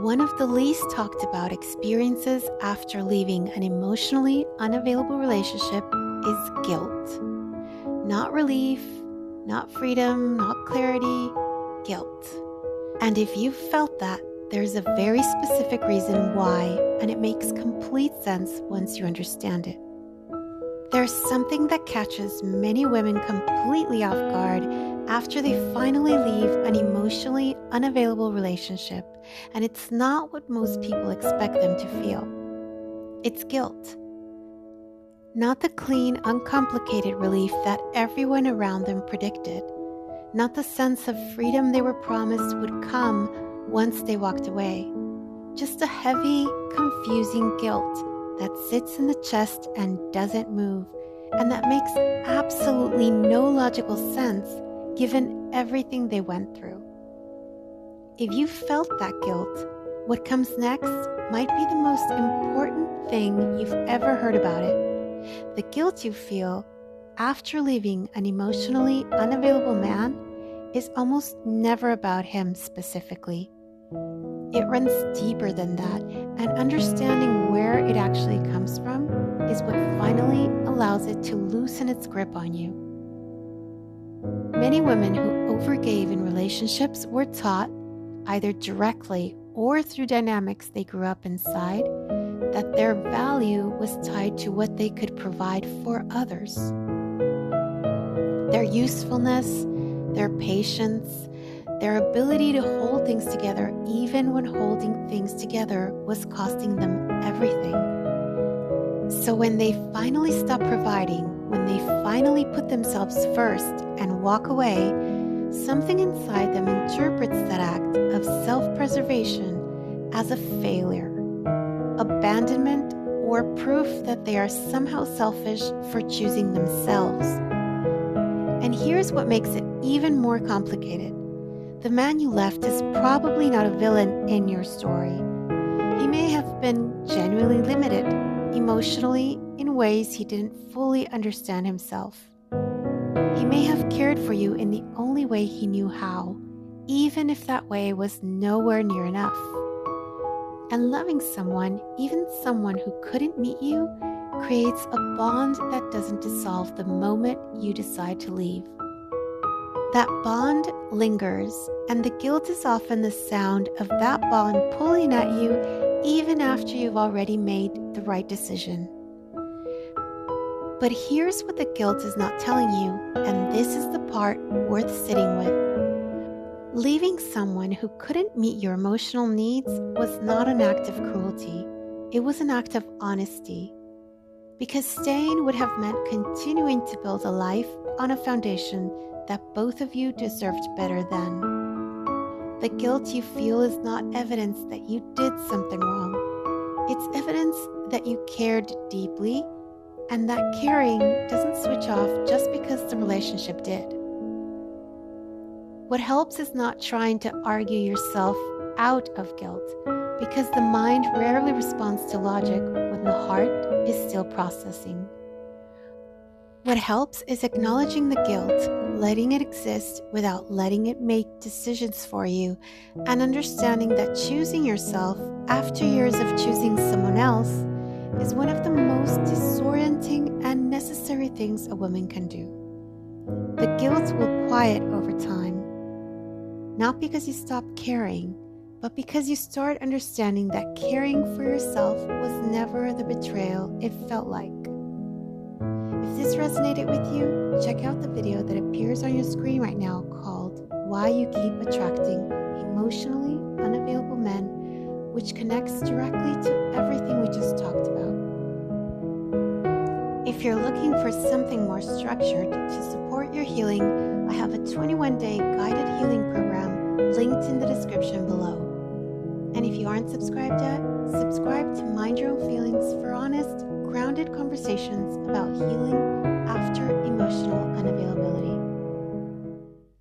One of the least talked about experiences after leaving an emotionally unavailable relationship is guilt. Not relief, not freedom, not clarity, guilt. And if you've felt that, there's a very specific reason why, and it makes complete sense once you understand it. There's something that catches many women completely off guard after they finally leave an emotionally unavailable relationship, and it's not what most people expect them to feel. It's guilt. Not the clean, uncomplicated relief that everyone around them predicted. Not the sense of freedom they were promised would come once they walked away. Just a heavy, confusing guilt that sits in the chest and doesn't move, and that makes absolutely no logical sense given everything they went through. If you felt that guilt, what comes next might be the most important thing you've ever heard about it. The guilt you feel after leaving an emotionally unavailable man is almost never about him specifically. It runs deeper than that, and understanding where it actually comes from is what finally allows it to loosen its grip on you. Many women who overgave in relationships were taught, either directly or through dynamics they grew up inside, that their value was tied to what they could provide for others. Their usefulness, their patience, their ability to hold things together even when holding things together was costing them everything. So when they finally stop providing, when they finally put themselves first and walk away, something inside them interprets that act of self-preservation as a failure, abandonment, or proof that they are somehow selfish for choosing themselves. And here's what makes it even more complicated. The man you left is probably not a villain in your story. He may have been genuinely limited, emotionally, in ways he didn't fully understand himself. He may have cared for you in the only way he knew how, even if that way was nowhere near enough. And loving someone, even someone who couldn't meet you, creates a bond that doesn't dissolve the moment you decide to leave. That bond lingers, and the guilt is often the sound of that bond pulling at you even after you've already made the right decision. But here's what the guilt is not telling you, and this is the part worth sitting with. Leaving someone who couldn't meet your emotional needs was not an act of cruelty. It was an act of honesty. Because staying would have meant continuing to build a life on a foundation that both of you deserved better than. The guilt you feel is not evidence that you did something wrong. It's evidence that you cared deeply, and that caring doesn't switch off just because the relationship did. What helps is not trying to argue yourself out of guilt, because the mind rarely responds to logic when the heart is still processing. What helps is acknowledging the guilt, letting it exist without letting it make decisions for you, and understanding that choosing yourself after years of choosing someone else is one of the most disorienting and necessary things a woman can do. The guilt will quiet over time, not because you stop caring, but because you start understanding that caring for yourself was never the betrayal it felt like. If this resonated with you, check out the video that appears on your screen right now called Why You Keep Attracting Emotionally Unavailable Men, which connects directly to everything we just talked about. If you're looking for something more structured to support your healing, I have a 21-day guided healing program linked in the description below. And if you aren't subscribed yet, subscribe to Mind Your Own Feelings for honest, grounded conversations about healing after emotional unavailability.